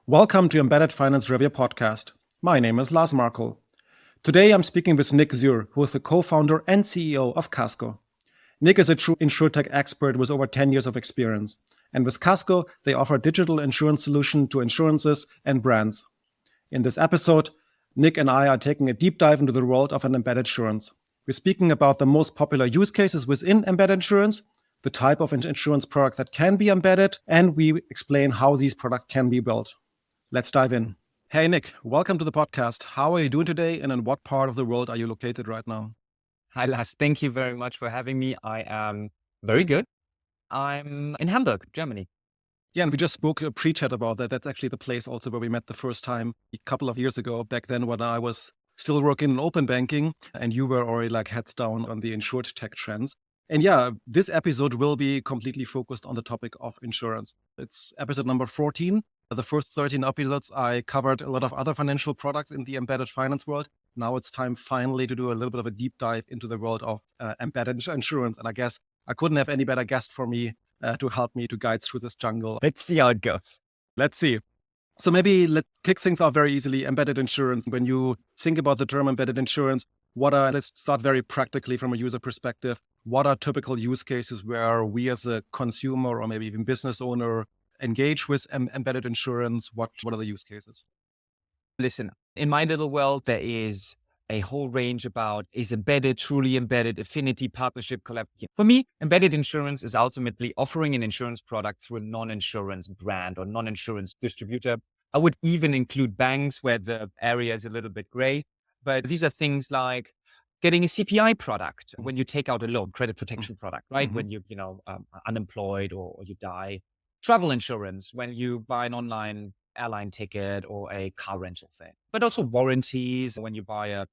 Welcome to Embedded Finance Review podcast. My name is Lars Markel. Today I'm speaking with Nick Sühr, who is the co-founder and CEO of Kasko. Nick is a true Insurtech expert with over 10 years of experience. And with Kasko, they offer a digital insurance solution to insurances and brands. In this episode, Nick and I are taking a deep dive into the world of an embedded insurance. We're speaking about the most popular use cases within embedded insurance, the type of insurance products that can be embedded, and we explain how these products can be built. Let's dive in. Hey, Nick, welcome to the podcast. How are you doing today, and in what part of the world are you located right now? Hi, Lars. Thank you very much for having me. I am very good. I'm in Hamburg, Germany. Yeah, and we just spoke a pre-chat about that. That's actually the place also where we met the first time a couple of years ago, back then when I was still working in open banking, and you were already like heads down on the Insurtech trends. And yeah, this episode will be completely focused on the topic of insurance. It's episode number 14. The first 13 episodes, I covered a lot of other financial products in the embedded finance world. Now it's time finally to do a little bit of a deep dive into the world of embedded insurance. And I guess I couldn't have any better guest for me to help me to guide through this jungle. Let's see how it goes. Let's see. So maybe let's kick things off very easily. Embedded insurance. When you think about the term embedded insurance, let's start very practically from a user perspective. What are typical use cases where we as a consumer or maybe even business owner engage with embedded insurance? What are the use cases? Listen, in my little world, there is a whole range about is embedded, truly embedded, affinity, partnership, collaboration. For me, embedded insurance is ultimately offering an insurance product through a non-insurance brand or non-insurance distributor. I would even include banks where the area is a little bit gray, but these are things like getting a CPI product when you take out a loan, credit protection product, right? When you are unemployed or you die. Travel insurance when you buy an online airline ticket or a car rental thing, but also warranties. When you buy a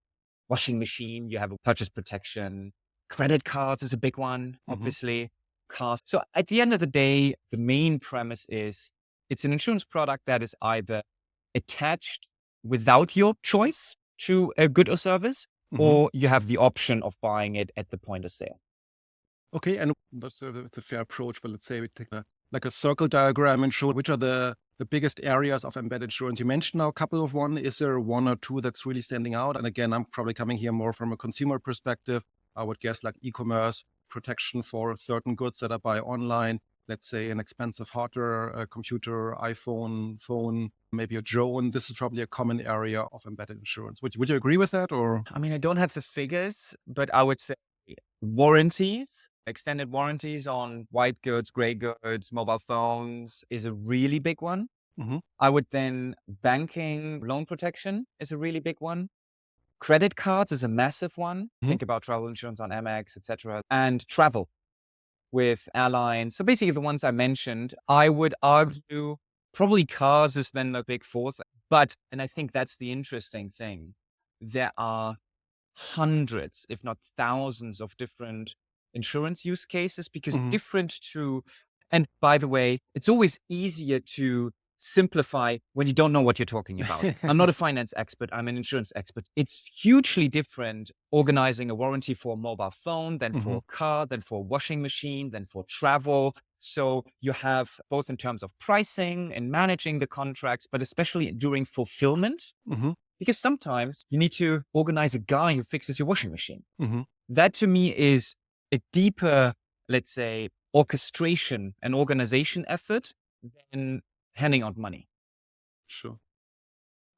washing machine, you have a purchase protection. Credit cards is a big one, obviously. Cars. So at the end of the day, the main premise is it's an insurance product that is either attached without your choice to a good or service, or you have the option of buying it at the point of sale. Okay, and that's a fair approach, but let's say we take a circle diagram and show which are the biggest areas of embedded insurance. You mentioned now a couple of one. Is there one or two that's really standing out? And again, I'm probably coming here more from a consumer perspective. I would guess like e-commerce, protection for certain goods that I buy online. Let's say an expensive hardware, a computer, iPhone, phone, maybe a drone. This is probably a common area of embedded insurance. Would you agree with that? Or I mean, I don't have the figures, but I would say warranties, extended warranties on white goods, gray goods, mobile phones is a really big one. I would then banking, loan protection is a really big one. Credit cards is a massive one. Think about travel insurance on Amex, etc. And travel with airlines. So basically the ones I mentioned, I would argue probably cars is then the big fourth. And I think that's the interesting thing. There are hundreds, if not thousands of different insurance use cases because and by the way, it's always easier to simplify when you don't know what you're talking about. I'm not a finance expert. I'm an insurance expert. It's hugely different organizing a warranty for a mobile phone than for a car, than for a washing machine, than for travel. So you have both in terms of pricing and managing the contracts, but especially during fulfillment. Because sometimes you need to organize a guy who fixes your washing machine. That to me is a deeper, let's say, orchestration and organization effort than handing out money. Sure.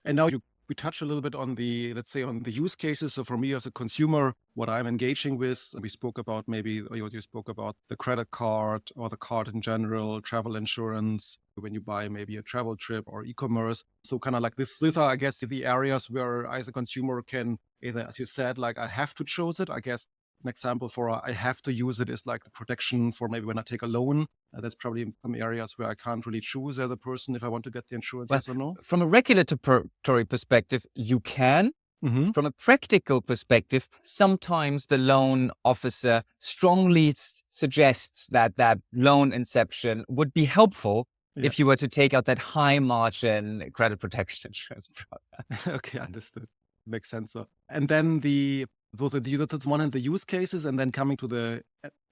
And now we touched a little bit on let's say on the use cases. So for me as a consumer, what I'm engaging with, we spoke about you spoke about the credit card or the card in general, travel insurance, when you buy maybe a travel trip or e-commerce. So kind of like these are, I guess, the areas where I as a consumer can either, as you said, like I have to choose it. I guess an example for I have to use it is like the protection for maybe when I take a loan. That's probably some areas where I can't really choose as a person if I want to get the insurance, yes or no? From a regulatory perspective, you can. From a practical perspective, sometimes the loan officer strongly suggests that loan inception would be helpful if you were to take out that high margin credit protection insurance product. Okay, understood. Makes sense. And then the That's one of the use cases, and then coming to the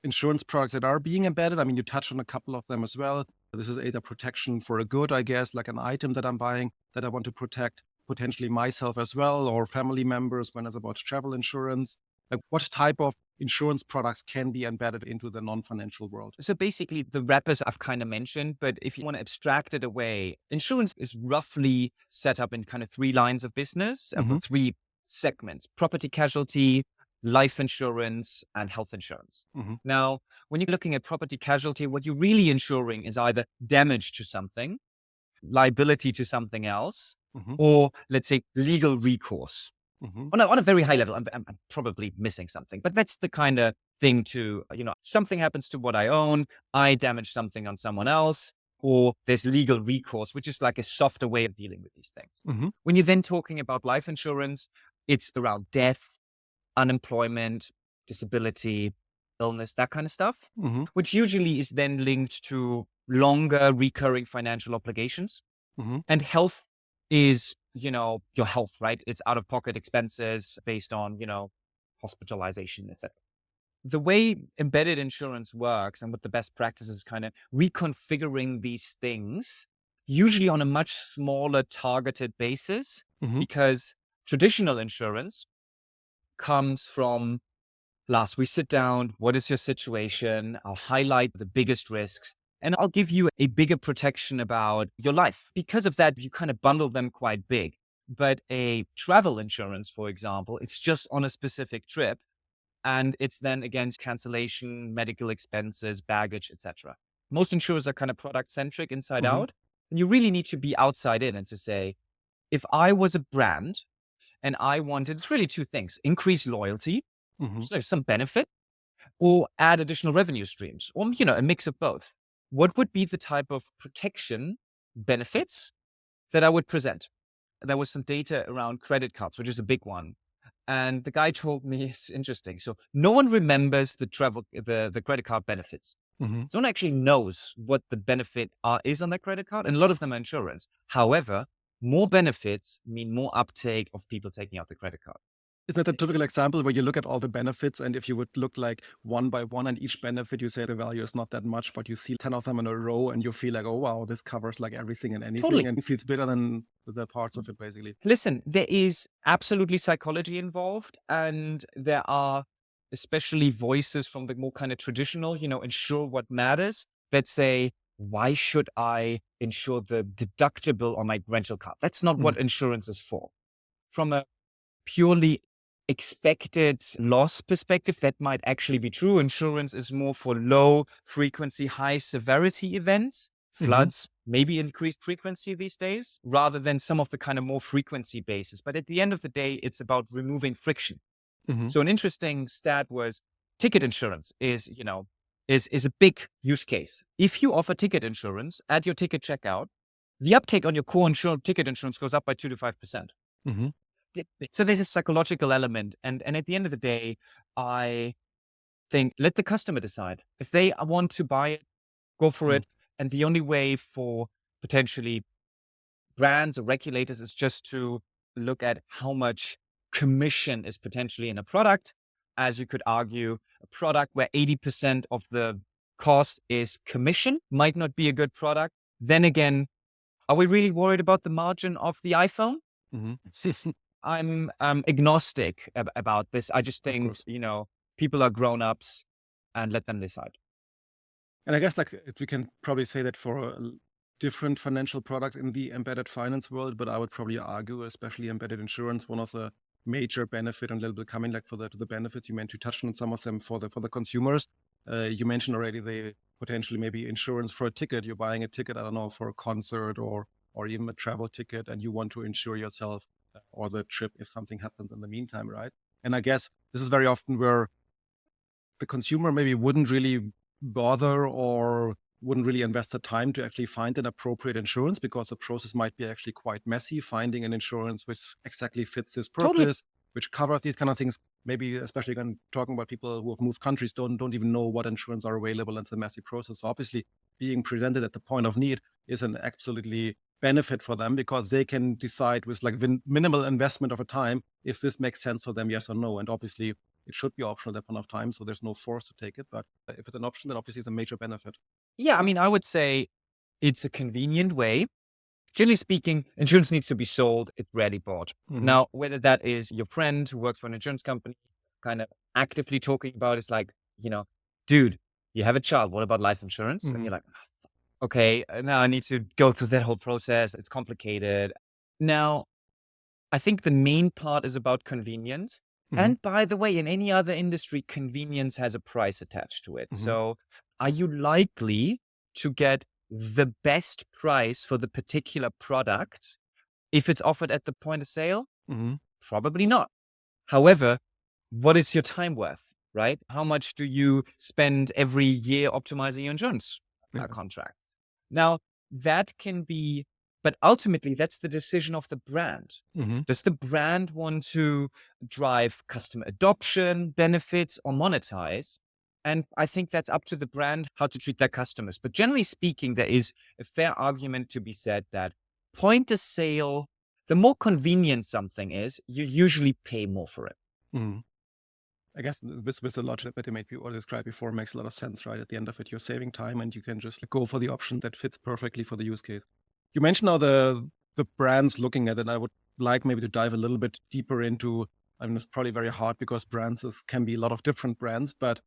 insurance products that are being embedded. I mean, you touched on a couple of them as well. This is either protection for a good, I guess, like an item that I'm buying that I want to protect potentially myself as well, or family members when it's about travel insurance. Like, what type of insurance products can be embedded into the non-financial world? So basically, the wrappers I've kind of mentioned, but if you want to abstract it away, insurance is roughly set up in kind of three lines of business, for three segments: property casualty, life insurance, and health insurance. Now, when you're looking at property casualty, what you're really insuring is either damage to something, liability to something else, or let's say legal recourse. On a very high level, I'm probably missing something, but that's the kind of thing to, something happens to what I own, I damage something on someone else, or there's legal recourse, which is like a softer way of dealing with these things. When you're then talking about life insurance, it's around death, unemployment, disability, illness, that kind of stuff, which usually is then linked to longer recurring financial obligations. And health is, your health, right? It's out-of-pocket expenses based on, hospitalization, etc. The way embedded insurance works and what the best practice is kind of reconfiguring these things, usually on a much smaller targeted basis, because traditional insurance comes from, Lars, we sit down, what is your situation? I'll highlight the biggest risks, and I'll give you a bigger protection about your life. Because of that, you kind of bundle them quite big. But a travel insurance, for example, it's just on a specific trip, and it's then against cancellation, medical expenses, baggage, etc. Most insurers are kind of product-centric inside out, and you really need to be outside in and to say, if I was a brand and I wanted, it's really two things: increase loyalty, so some benefit, or add additional revenue streams, or, a mix of both. What would be the type of protection benefits that I would present? There was some data around credit cards, which is a big one. And the guy told me, it's interesting. So no one remembers the credit card benefits. No one actually knows what the benefit is on that credit card. And a lot of them are insurance. However, more benefits mean more uptake of people taking out the credit card. Is that a typical example where you look at all the benefits, and if you would look like one by one and each benefit, you say the value is not that much, but you see 10 of them in a row and you feel like, oh, wow, this covers like everything and anything, Totally. and it feels better than the parts of it, basically. Listen, there is absolutely psychology involved, and there are especially voices from the more kind of traditional, insure what matters, that say, why should I insure the deductible on my rental car? That's not what insurance is for. From a purely expected loss perspective, that might actually be true. Insurance is more for low frequency, high severity events, floods, maybe increased frequency these days, rather than some of the kind of more frequency basis. But at the end of the day, it's about removing friction. So an interesting stat was ticket insurance is a big use case. If you offer ticket insurance at your ticket checkout, the uptake on your core ticket insurance goes up by 2 to 5%. So there's a psychological element. And at the end of the day, I think let the customer decide. If they want to buy it, go for it. And the only way for potentially brands or regulators is just to look at how much commission is potentially in a product. As you could argue, a product where 80% of the cost is commission might not be a good product. Then again, are we really worried about the margin of the iPhone? I'm agnostic about this. I just think, people are grown-ups and let them decide. And I guess we can probably say that for different financial products in the embedded finance world, but I would probably argue, especially embedded insurance, one of the major benefit and a little bit coming like to the benefits you meant to touch on some of them for the consumers. You mentioned already the potentially maybe insurance for a ticket. You're buying a ticket, I don't know, for a concert or even a travel ticket, and you want to insure yourself or the trip if something happens in the meantime, right? And I guess this is very often where the consumer maybe wouldn't really bother or wouldn't really invest the time to actually find an appropriate insurance, because the process might be actually quite messy, finding an insurance which exactly fits this purpose, which covers these kind of things. Maybe especially when talking about people who have moved countries, don't even know what insurance are available, and it's a messy process. So obviously being presented at the point of need is an absolutely benefit for them because they can decide with like minimal investment of a time if this makes sense for them, yes or no. And obviously it should be optional at that point of time, so there's no force to take it. But if it's an option, then obviously it's a major benefit. Yeah, I mean, I would say it's a convenient way. Generally speaking, insurance needs to be sold. It's rarely bought. Now, whether that is your friend who works for an insurance company, kind of actively talking about, it's like, dude, you have a child. What about life insurance? And you're like, okay, now I need to go through that whole process. It's complicated. Now, I think the main part is about convenience. And by the way, in any other industry, convenience has a price attached to it. So are you likely to get the best price for the particular product if it's offered at the point of sale? Probably not. However, what is your time worth, right? How much do you spend every year optimizing your insurance contracts? Now, that can be, but ultimately, that's the decision of the brand. Does the brand want to drive customer adoption, benefits, or monetize? And I think that's up to the brand how to treat their customers. But generally speaking, there is a fair argument to be said that point of sale, the more convenient something is, you usually pay more for it. I guess with the logic that you made or described before makes a lot of sense, right? At the end of it, you're saving time and you can just go for the option that fits perfectly for the use case. You mentioned now the brands looking at it. I would like maybe to dive a little bit deeper into, I mean, it's probably very hard because brands can be a lot of different brands, but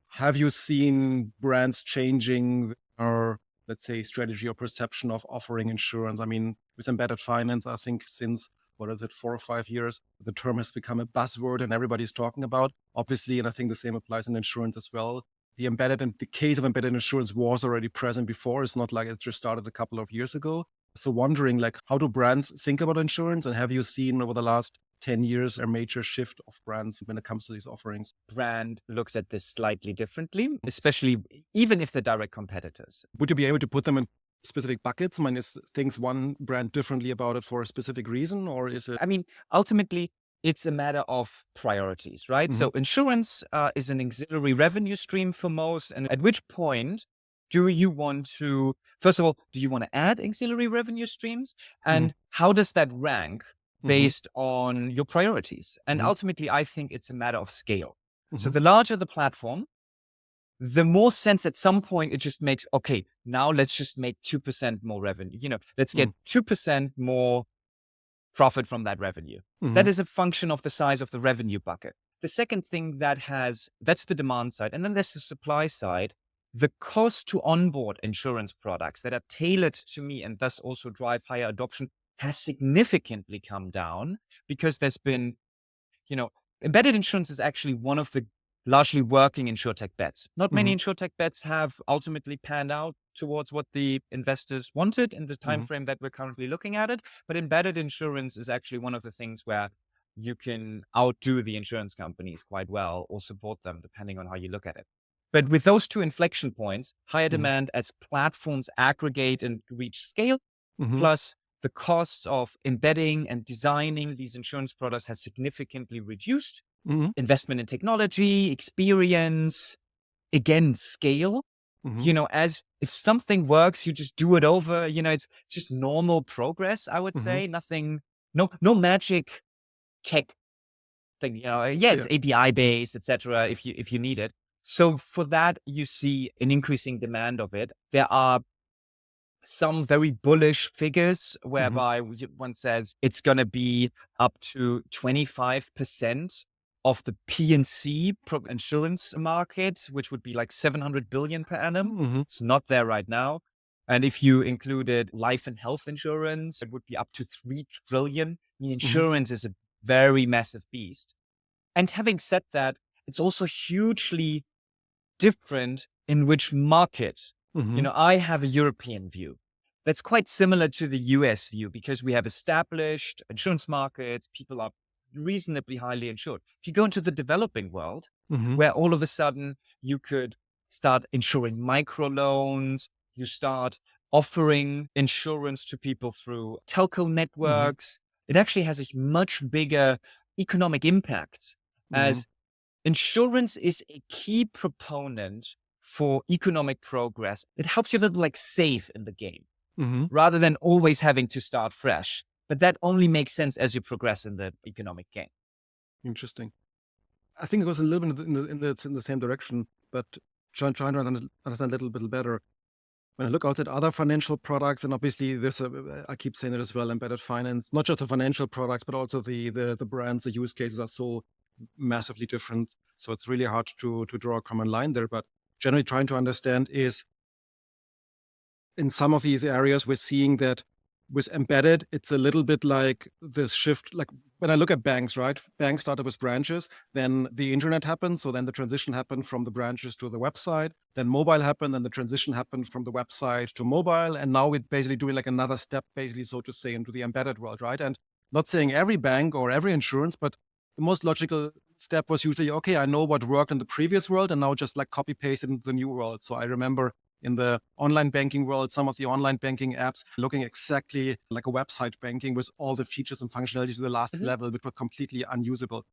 have you seen brands changing or let's say strategy or perception of offering insurance? I mean, with embedded finance, I think since, 4 or 5 years, the term has become a buzzword and everybody's talking about, obviously, and I think the same applies in insurance as well. The case of embedded insurance was already present before. It's not like it just started a couple of years ago. So wondering like, how do brands think about insurance? And have you seen over the last 10 years a major shift of brands when it comes to these offerings? Brand looks at this slightly differently, especially even if they're direct competitors. Would you be able to put them in specific buckets? I mean, is things one brand differently about it for a specific reason, or is it? I mean, ultimately, it's a matter of priorities, right? So insurance is an auxiliary revenue stream for most. And at which point do you want to, first of all, do you want to add auxiliary revenue streams? And how does that rank based on your priorities? And ultimately, I think it's a matter of scale. So the larger the platform, the more sense at some point it just makes, okay, now let's just make 2% more revenue. Let's get 2% more profit from that revenue. That is a function of the size of the revenue bucket. The second thing that's the demand side. And then there's the supply side. The cost to onboard insurance products that are tailored to me and thus also drive higher adoption has significantly come down because there's been, embedded insurance is actually one of the largely working Insurtech bets. Not many Insurtech bets have ultimately panned out towards what the investors wanted in the time frame that we're currently looking at it. But embedded insurance is actually one of the things where you can outdo the insurance companies quite well or support them, depending on how you look at it. But with those two inflection points, higher demand as platforms aggregate and reach scale, plus the costs of embedding and designing these insurance products has significantly reduced. Investment in technology, experience, again, scale. As if something works, you just do it over. It's just normal progress, I would say. Nothing, no magic tech thing. It's API based, etc. If you need it. So for that, you see an increasing demand of it. There are some very bullish figures whereby one says it's going to be up to 25% of the P&C insurance market, which would be like 700 billion per annum. It's not there right now. And if you included life and health insurance, it would be up to 3 trillion. I mean, insurance is a very massive beast. And having said that, it's also hugely different in which market. I have a European view that's quite similar to the US view because we have established insurance markets. People are reasonably highly insured. If you go into the developing world, where all of a sudden you could start insuring microloans, you start offering insurance to people through telco networks, it actually has a much bigger economic impact as insurance is a key proponent for economic progress. It helps you a little like save in the game. rather than always having to start fresh. But that only makes sense as you progress in the economic game. Interesting. I think it goes a little bit in the same direction, but trying to understand a little bit better. When I look out at other financial products, and obviously this, I keep saying it as well, embedded finance, not just the financial products, but also the brands, the use cases are so massively different. So it's really hard to draw a common line there. But generally trying to understand is, in some of these areas, we're seeing that with embedded, it's a little bit like this shift. Like when I look at banks, right? Banks started with branches, then the internet happened. So then the transition happened from the branches to the website. Then mobile happened, then the transition happened from the website to mobile. And now we're basically doing like another step, basically, so to say, into the embedded world, right? And not saying every bank or every insurance, but the most logical step was usually, okay, I know what worked in the previous world and now just like copy paste it into the new world. So I remember in the online banking world, some of the online banking apps looking exactly like a website banking with all the features and functionalities to the last level, which were completely unusable.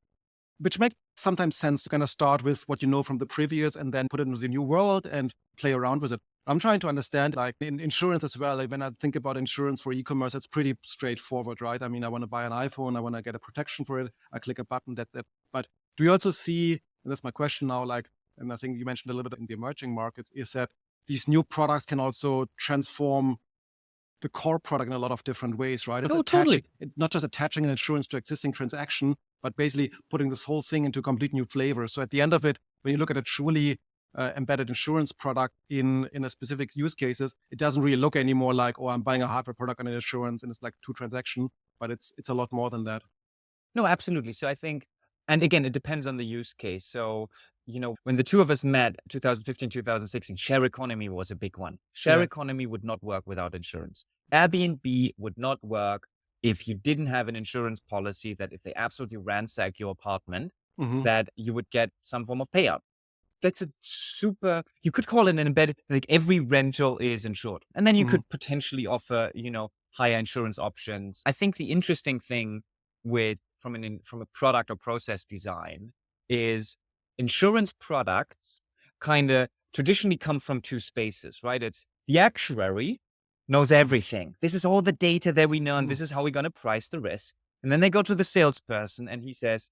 Which makes sometimes sense to kind of start with what you know from the previous and then put it into the new world and play around with it. I'm trying to understand, like in insurance as well, like when I think about insurance for e-commerce, it's pretty straightforward, right? I mean, I want to buy an iPhone, I want to get a protection for it, I click a button, that. But do you also see, and that's my question now, like, and I think you mentioned a little bit in the emerging markets, is that these new products can also transform the core product in a lot of different ways, right? It's totally. Not just attaching an insurance to existing transaction, but basically putting this whole thing into a complete new flavor. So at the end of it, when you look at a truly embedded insurance product in a specific use cases, it doesn't really look anymore like, oh, I'm buying a hardware product and an insurance and it's like two transactions, but it's a lot more than that. No, absolutely. So I think, and again, it depends on the use case. So, when the two of us met 2015, 2016, share economy was a big one. Share economy would not work without insurance. Airbnb would not work if you didn't have an insurance policy that if they absolutely ransack your apartment, that you would get some form of payout. That's you could call it an embedded, like every rental is insured. And then you could potentially offer, higher insurance options. I think the interesting thing from a product or process design is insurance products kind of traditionally come from two spaces, right? It's the actuary knows everything. This is all the data that we know, and this is how we're going to price the risk. And then they go to the salesperson and he says,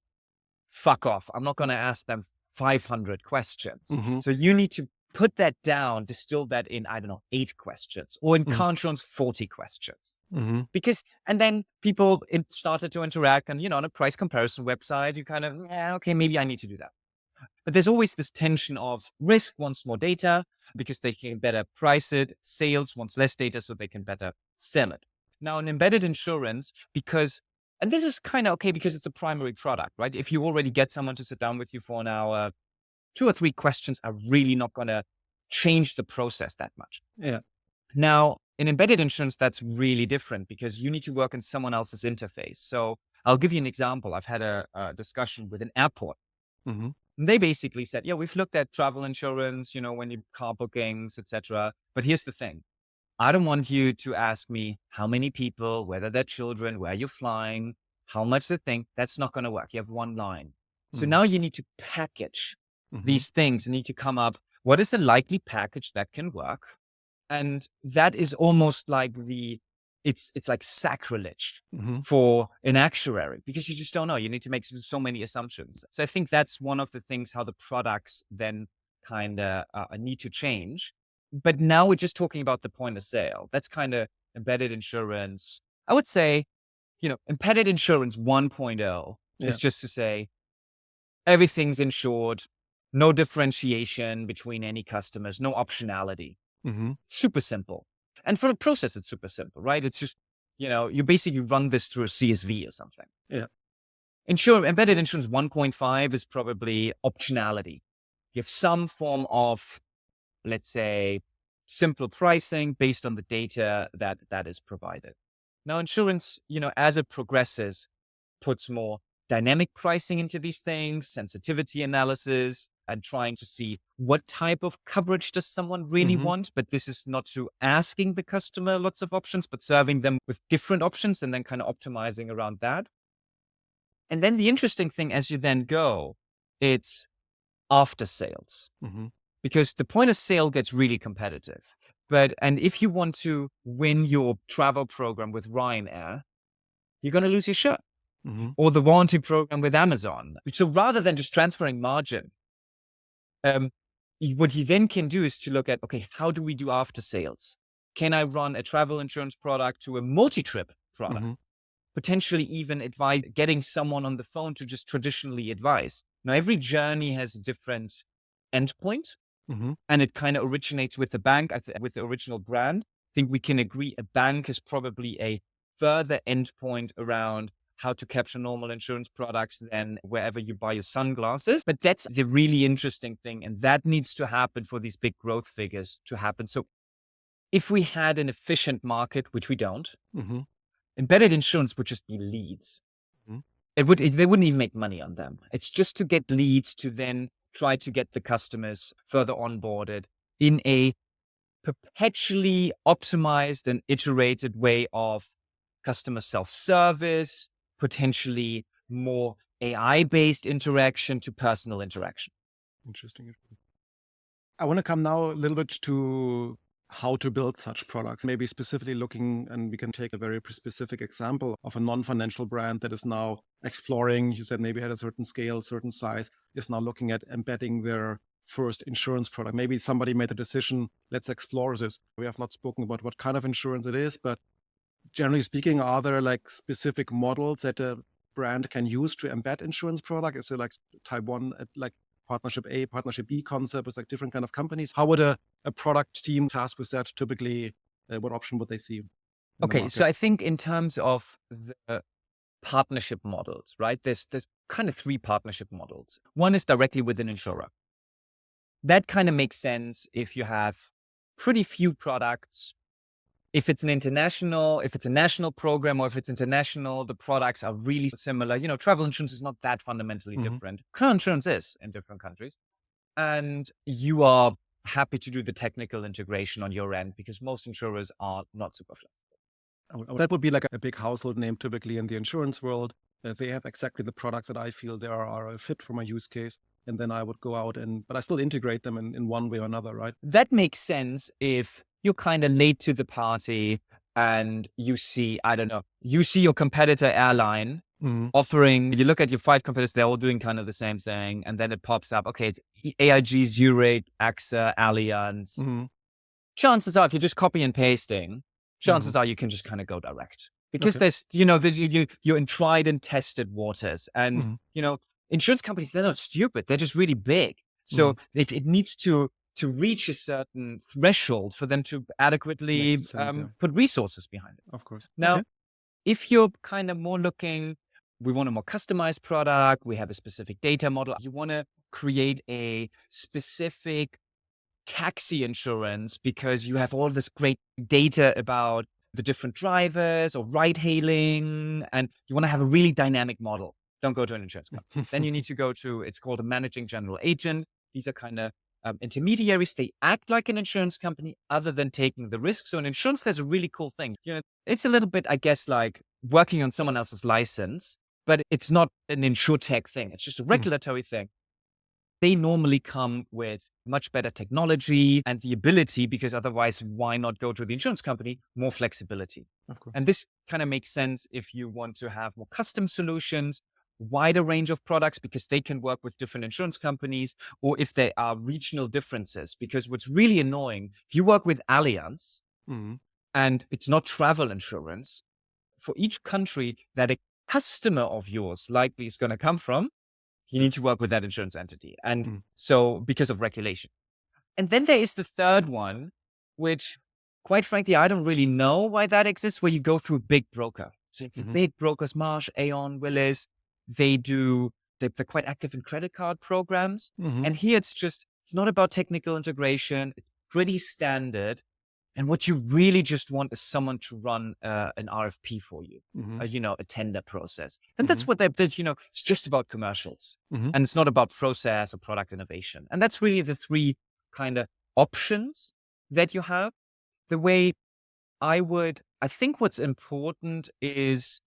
fuck off. I'm not going to ask them 500 questions. So you need to put that down, distill that in, 8 questions, or in car insurance, 40 questions. Because, and then people started to interact and, on a price comparison website, you kind of, okay, maybe I need to do that. But there's always this tension of risk wants more data because they can better price it. Sales wants less data so they can better sell it. Now, in embedded insurance, and this is kind of okay because it's a primary product, right? If you already get someone to sit down with you for an hour, 2 or 3 questions are really not going to change the process that much. Yeah. Now, in embedded insurance, that's really different because you need to work in someone else's interface. So I'll give you an example. I've had a discussion with an airport. And they basically said, we've looked at travel insurance, when you car bookings, etc. But here's the thing. I don't want you to ask me how many people, whether they're children, where you're flying, how much they think. That's not going to work. You have one line. So now you need to package these things. You need to come up, what is the likely package that can work? And that is almost like it's like sacrilege for an actuary because you just don't know. You need to make so many assumptions. So I think that's one of the things how the products then kind of need to change. But now we're just talking about the point of sale. That's kind of embedded insurance. I would say, embedded insurance 1.0 is just to say everything's insured, no differentiation between any customers, no optionality. Super simple. And for the process, it's super simple, right? It's just, you basically run this through a CSV or something. Yeah. Embedded insurance 1.5 is probably optionality. You have some form of, let's say, simple pricing based on the data that is provided. Now, insurance, as it progresses, puts more dynamic pricing into these things, sensitivity analysis, and trying to see what type of coverage does someone really want. But this is not to asking the customer lots of options, but serving them with different options and then kind of optimizing around that. And then the interesting thing as you then go, it's after sales. Because the point of sale gets really competitive. And if you want to win your travel program with Ryanair, you're going to lose your shirt. Or the warranty program with Amazon. So rather than just transferring margin, what you then can do is to look at, okay, how do we do after sales? Can I run a travel insurance product to a multi-trip product? Potentially even advise, getting someone on the phone to just traditionally advise. Now, every journey has a different endpoint, and it kind of originates with the bank, with the original brand. I think we can agree a bank is probably a further endpoint around how to capture normal insurance products than wherever you buy your sunglasses. But that's the really interesting thing. And that needs to happen for these big growth figures to happen. So if we had an efficient market, which we don't, embedded insurance would just be leads. They wouldn't even make money on them. It's just to get leads to then try to get the customers further onboarded in a perpetually optimized and iterated way of customer self-service, potentially more AI-based interaction to personal interaction. Interesting. I want to come now a little bit to how to build such products, maybe specifically looking, and we can take a very specific example of a non-financial brand that is now exploring, you said maybe at a certain scale, certain size, is now looking at embedding their first insurance product. Maybe somebody made a decision, let's explore this. We have not spoken about what kind of insurance it is, but generally speaking, are there like specific models that a brand can use to embed insurance product? Is there like type one, like partnership A, partnership B concept with like different kind of companies? How would a product team tasked with that typically, what option would they see? Okay, so I think in terms of the partnership models, right? There's kind of three partnership models. One is directly with an insurer. That kind of makes sense if you have pretty few products. If it's a national program, or if it's international, the products are really similar. Travel insurance is not that fundamentally different. Car insurance is in different countries. And you are happy to do the technical integration on your end because most insurers are not super flexible. That would be like a big household name typically in the insurance world. They have exactly the products that I feel they are a fit for my use case. And then I would go out but I still integrate them in one way or another, right? That makes sense if you're kind of late to the party and you see your competitor airline offering, you look at your 5 competitors, they're all doing kind of the same thing. And then it pops up, okay, it's AIG, Zurich, AXA, Allianz. Chances are, if you're just copy and pasting, chances are you can just kind of go direct. Because there's, you're in tried and tested waters. And, insurance companies, they're not stupid. They're just really big. So it needs to reach a certain threshold for them to adequately put resources behind it. Of course. Now, if you're kind of more looking, we want a more customized product, we have a specific data model, you want to create a specific taxi insurance because you have all this great data about the different drivers or ride hailing, and you want to have a really dynamic model. Don't go to an insurance company. Then you need to go to, it's called a managing general agent. These are kind of intermediaries. They act like an insurance company other than taking the risk. So in insurance, there's a really cool thing. It's a little bit, I guess, like working on someone else's license, but it's not an Insurtech thing. It's just a regulatory thing. They normally come with much better technology and the ability, because otherwise, why not go to the insurance company? More flexibility. Of course. And this kind of makes sense if you want to have more custom solutions, wider range of products, because they can work with different insurance companies, or if there are regional differences. Because what's really annoying, if you work with Allianz and it's not travel insurance, for each country that a customer of yours likely is going to come from, you need to work with that insurance entity. And so because of regulation. And then there is the third one, which quite frankly, I don't really know why that exists, where you go through a big broker. So the big brokers, Marsh, Aon, Willis, they're quite active in credit card programs. And here it's not about technical integration. It's pretty standard. And what you really just want is someone to run an RFP for you, a tender process. And that's what it's just about commercials. And it's not about process or product innovation. And that's really the three kind of options that you have. The way I think what's important is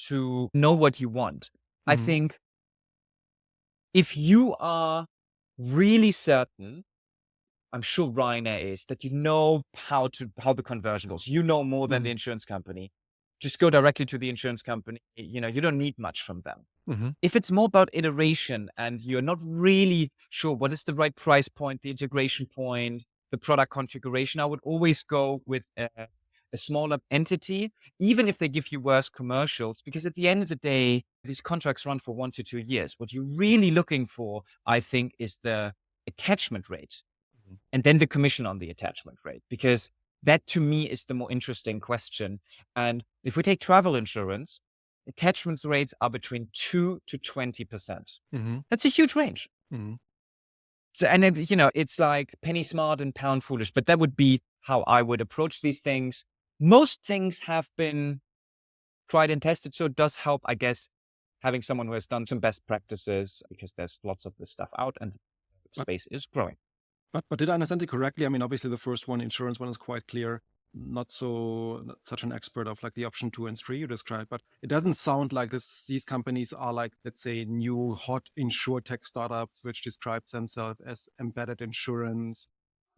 to know what you want. I think if you are really certain I'm sure Ryanair is, that you know how the conversion goes. You know more than the insurance company. Just go directly to the insurance company. You don't need much from them. If it's more about iteration and you're not really sure what is the right price point, the integration point, the product configuration, I would always go with a smaller entity, even if they give you worse commercials, because at the end of the day, these contracts run for 1 to 2 years. What you're really looking for, I think, is the attachment rate and then the commission on the attachment rate, because that to me is the more interesting question. And if we take travel insurance, attachment rates are between 2 to 20%. That's a huge range. So, and then, it's like penny smart and pound foolish, but that would be how I would approach these things. Most things have been tried and tested, so it does help, I guess, having someone who has done some best practices, because there's lots of this stuff out and the space is growing. But did I understand it correctly? I mean, obviously the first one, insurance one, is quite clear. Not such an expert of like the option 2 and 3 you described, but it doesn't sound like these companies are like, let's say, new hot Insurtech startups which describe themselves as embedded insurance.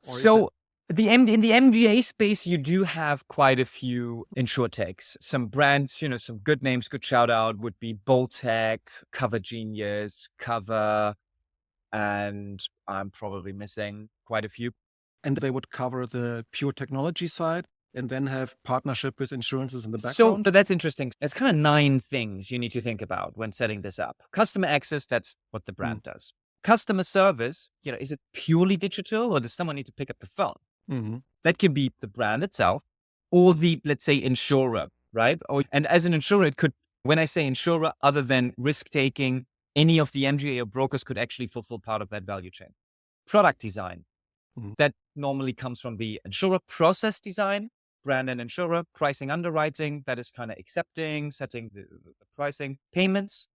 So in the MGA space, you do have quite a few Insurtechs. Some brands, some good names, good shout out would be Boltec, Cover Genius, Cover, and I'm probably missing quite a few. And they would cover the pure technology side and then have partnership with insurances in the background? So that's interesting. There's kind of 9 things you need to think about when setting this up. Customer access, that's what the brand does. Customer service, is it purely digital, or does someone need to pick up the phone? That can be the brand itself or the, let's say, insurer, right? And as an insurer, it could, when I say insurer, other than risk-taking, any of the MGA or brokers could actually fulfill part of that value chain. Product design, that normally comes from the insurer. Process design, brand and insurer. Pricing, underwriting, that is kind of accepting, setting the pricing. Payments,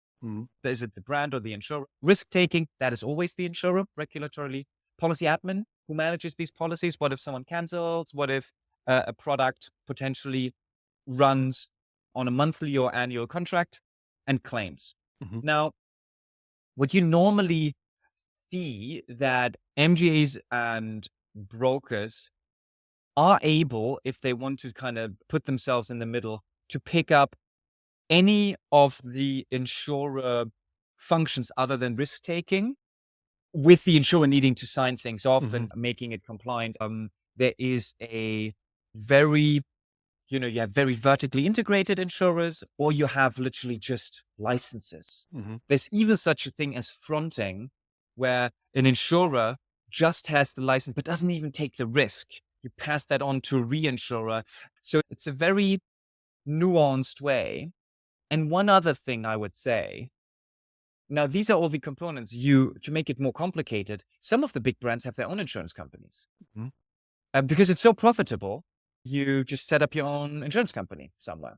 is it the brand or the insurer? Risk-taking, that is always the insurer, regulatorily. Policy admin, who manages these policies? What if someone cancels? What if a product potentially runs on a monthly or annual contract? And claims. Now, what you normally see that MGAs and brokers are able, if they want to kind of put themselves in the middle, to pick up any of the insurer functions other than risk-taking, with the insurer needing to sign things off and making it compliant. There is a very, you have very vertically integrated insurers, or you have literally just licenses. There's even such a thing as fronting, where an insurer just has the license, but doesn't even take the risk. You pass that on to a reinsurer. So it's a very nuanced way. And one other thing I would say, now these are all the components. To make it more complicated, some of the big brands have their own insurance companies. Because it's so profitable, you just set up your own insurance company somewhere.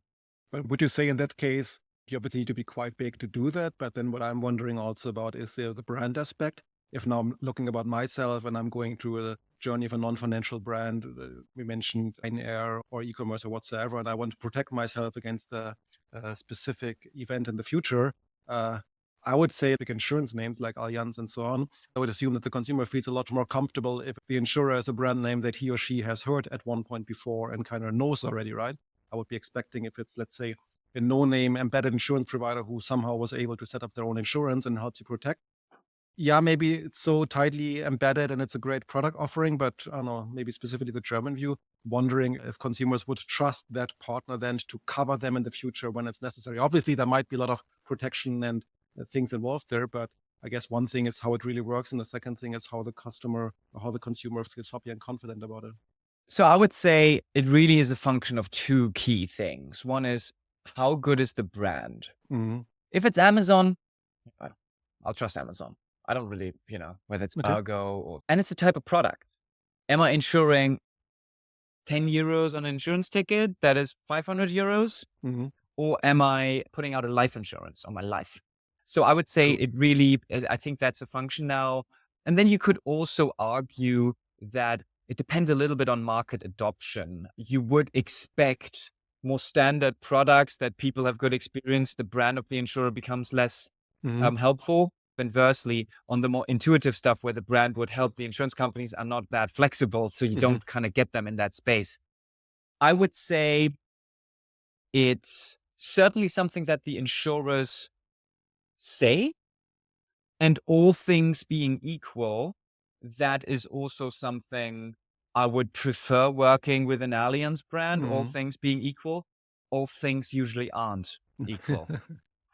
But would you say in that case, you obviously need to be quite big to do that? But then what I'm wondering also about is the brand aspect. If now I'm looking about myself and I'm going through a journey of a non-financial brand, we mentioned Ryanair or e-commerce or whatsoever, and I want to protect myself against a specific event in the future, I would say big insurance names like Allianz and so on, I would assume that the consumer feels a lot more comfortable if the insurer is a brand name that he or she has heard at one point before and kind of knows already, right? I would be expecting if it's, let's say, a no-name embedded insurance provider who somehow was able to set up their own insurance and helps you protect. Yeah, maybe it's so tightly embedded and it's a great product offering, but I don't know, maybe specifically the German view, wondering if consumers would trust that partner then to cover them in the future when it's necessary. Obviously, there might be a lot of protection and things involved there, but I guess one thing is how it really works, and the second thing is how the consumer feels happy and confident about it. So I would say it really is a function of 2 key things. One is, how good is the brand? If it's Amazon, I'll trust Amazon. I don't really, whether it's Ergo and it's a type of product. Am I insuring 10 euros on an insurance ticket that is 500 euros? Or am I putting out a life insurance on my life? So I would say I think that's a function now. And then you could also argue that it depends a little bit on market adoption. You would expect more standard products that people have good experience. The brand of the insurer becomes less helpful. Conversely, on the more intuitive stuff where the brand would help, the insurance companies are not that flexible. So you don't kind of get them in that space. I would say it's certainly something that the insurers say, and all things being equal, that is also something I would prefer working with an Allianz brand. All things being equal, all things usually aren't equal.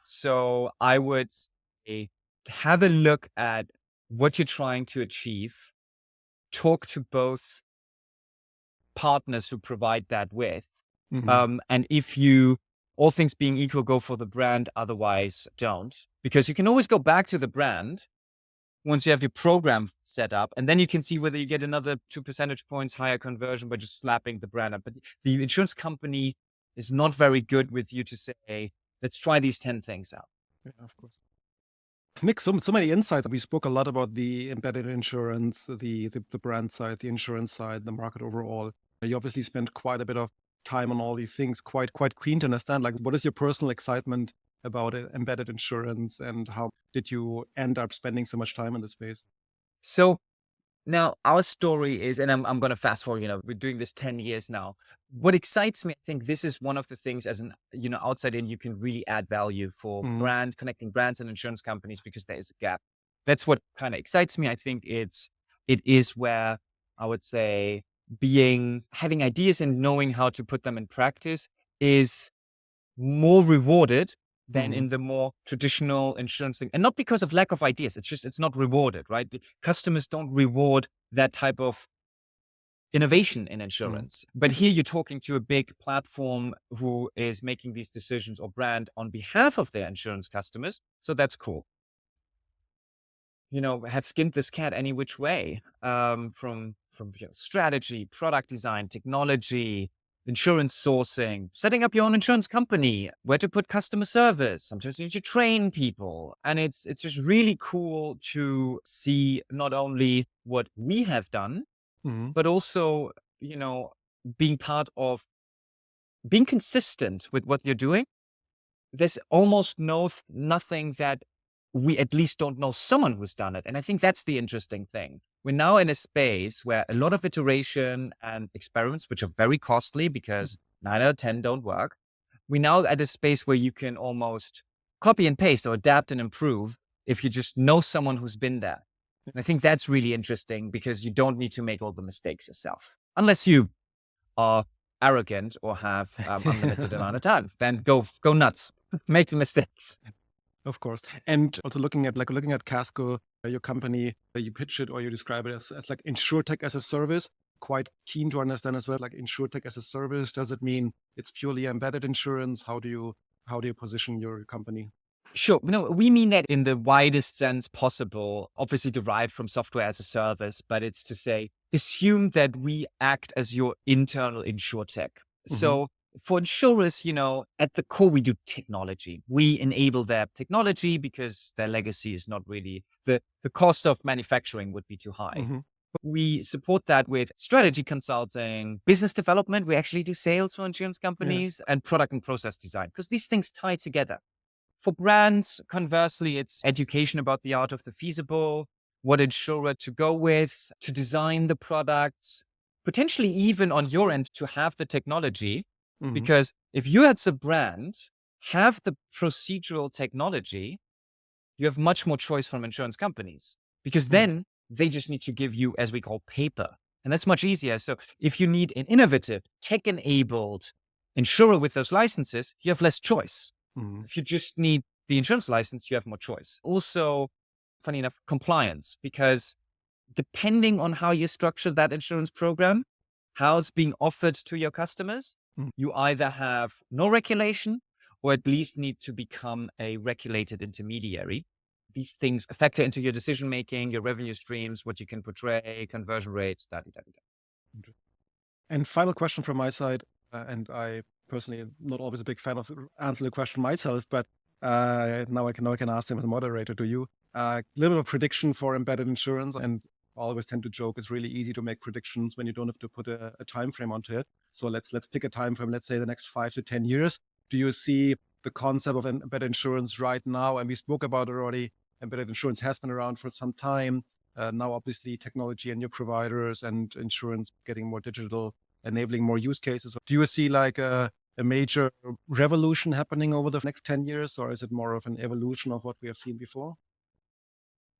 So I would say, have a look at what you're trying to achieve, talk to both partners who provide that with. And if you, all things being equal, go for the brand, otherwise don't. Because you can always go back to the brand once you have your program set up, and then you can see whether you get another 2 percentage points higher conversion by just slapping the brand up. But the insurance company is not very good with you to say, let's try these 10 things out. Yeah, of course. Nick, so many insights. We spoke a lot about the embedded insurance, the brand side, the insurance side, the market overall. You obviously spent quite a bit of time on all these things. Quite keen to understand, like, what is your personal excitement about embedded insurance, and how did you end up spending so much time in the space? So now our story is, and I'm going to fast forward, we're doing this 10 years now. What excites me, I think this is one of the things as an, outside in, you can really add value for connecting brands and insurance companies, because there is a gap. That's what kind of excites me. I think it is where I would say having ideas and knowing how to put them in practice is more rewarded than in the more traditional insurance thing. And not because of lack of ideas. It's not rewarded, right? The customers don't reward that type of innovation in insurance. But here you're talking to a big platform who is making these decisions, or brand, on behalf of their insurance customers. So that's cool. Have skinned this cat any which way, from strategy, product design, technology, insurance sourcing, setting up your own insurance company, where to put customer service. Sometimes you need to train people. And it's just really cool to see not only what we have done, but also, being part of being consistent with what you're doing. There's almost nothing that we at least don't know someone who's done it. And I think that's the interesting thing. We're now in a space where a lot of iteration and experiments, which are very costly because 9 out of 10 don't work. We're now at a space where you can almost copy and paste or adapt and improve if you just know someone who's been there. And I think that's really interesting, because you don't need to make all the mistakes yourself. Unless you are arrogant or have unlimited amount of time, then go nuts, make the mistakes. Of course. And also looking at Kasko, your company, you pitch it or you describe it as like Insurtech as a service. Quite keen to understand as well, like Insurtech as a service. Does it mean it's purely embedded insurance? How do you position your company? Sure. We mean that in the widest sense possible, obviously derived from software as a service, but it's to say, assume that we act as your internal Insurtech. So for insurers, at the core, we do technology. We enable their technology because their legacy is not really, the cost of manufacturing would be too high. We support that with strategy consulting, business development. We actually do sales for insurance companies, and product and process design, because these things tie together. For brands, conversely, it's education about the art of the feasible, what insurer to go with, to design the products, potentially even on your end to have the technology. Because if you as a brand have the procedural technology, you have much more choice from insurance companies, because then they just need to give you, as we call, paper. And that's much easier. So if you need an innovative, tech-enabled insurer with those licenses, you have less choice. If you just need the insurance license, you have more choice. Also, funny enough, compliance, because depending on how you structure that insurance program, how it's being offered to your customers, you either have no regulation or at least need to become a regulated intermediary. These things factor into your decision-making, your revenue streams, what you can portray, conversion rates, And final question from my side, and I personally am not always a big fan of answering the question myself, but now I can ask them as a moderator to you. A little bit of prediction for embedded insurance, and I always tend to joke it's really easy to make predictions when you don't have to put a time frame onto it. So let's pick a time frame, let's say the next 5 to 10 years. Do you see the concept of embedded insurance right now? And we spoke about it already embedded insurance has been around for some time. Now, obviously, technology and new providers and insurance getting more digital, enabling more use cases. Do you see like a major revolution happening over the next 10 years, or is it more of an evolution of what we have seen before?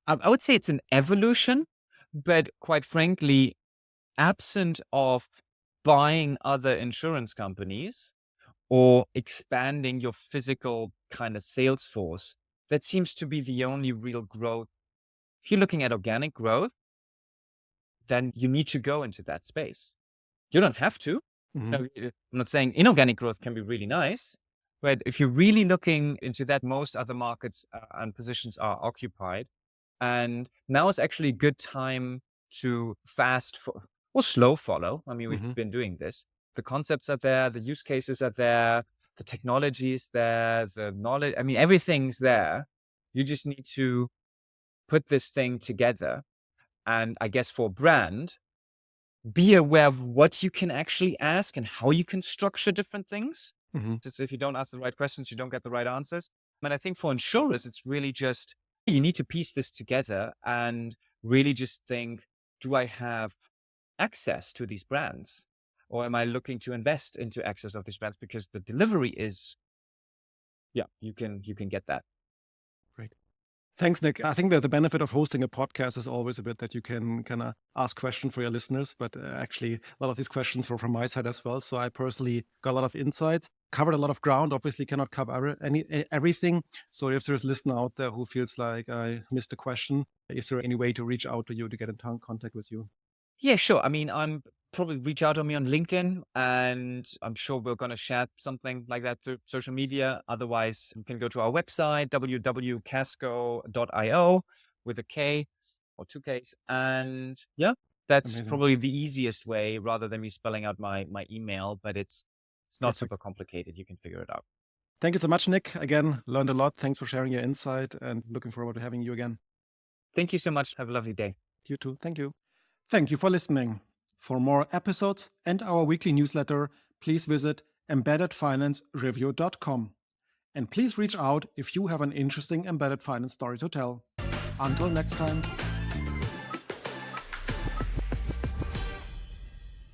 I would say it's an evolution, but quite frankly, absent of buying other insurance companies or expanding your physical kind of sales force, that seems to be the only real growth. If you're looking at organic growth, then you need to go into that space. You don't have to. Mm-hmm. No, I'm not saying inorganic growth can be really nice, but if you're really looking into that, most other markets and positions are occupied. And now is actually a good time to or slow follow. I mean, we've been doing this. The concepts are there, the use cases are there, the technology is there, the knowledge. I mean, everything's there. You just need to put this thing together. And I guess for brand, be aware of what you can actually ask and how you can structure different things. It's if you don't ask the right questions, you don't get the right answers. And I think for insurers, it's really just, you need to piece this together and really just think, do I have access to these brands? Or am I looking to invest into access of these brands? Because the delivery is, you can get that. Great. Thanks, Nick. I think that the benefit of hosting a podcast is always a bit that you can kind of ask questions for your listeners, but actually a lot of these questions were from my side as well. So I personally got a lot of insights, covered a lot of ground, obviously cannot cover everything. So if there's a listener out there who feels like I missed a question, is there any way to reach out to you to get in contact with you? Yeah, sure. I mean, I'm probably reach out to me on LinkedIn, and I'm sure we're going to share something like that through social media. Otherwise, you can go to our website, www.kasko.io with a K or two Ks. And that's Amazing. Probably the easiest way rather than me spelling out my email, but it's not super complicated. You can figure it out. Thank you so much, Nick. Again, learned a lot. Thanks for sharing your insight and looking forward to having you again. Thank you so much. Have a lovely day. You too. Thank you. Thank you for listening. For more episodes and our weekly newsletter, please visit embeddedfinancereview.com. And please reach out if you have an interesting embedded finance story to tell. Until next time.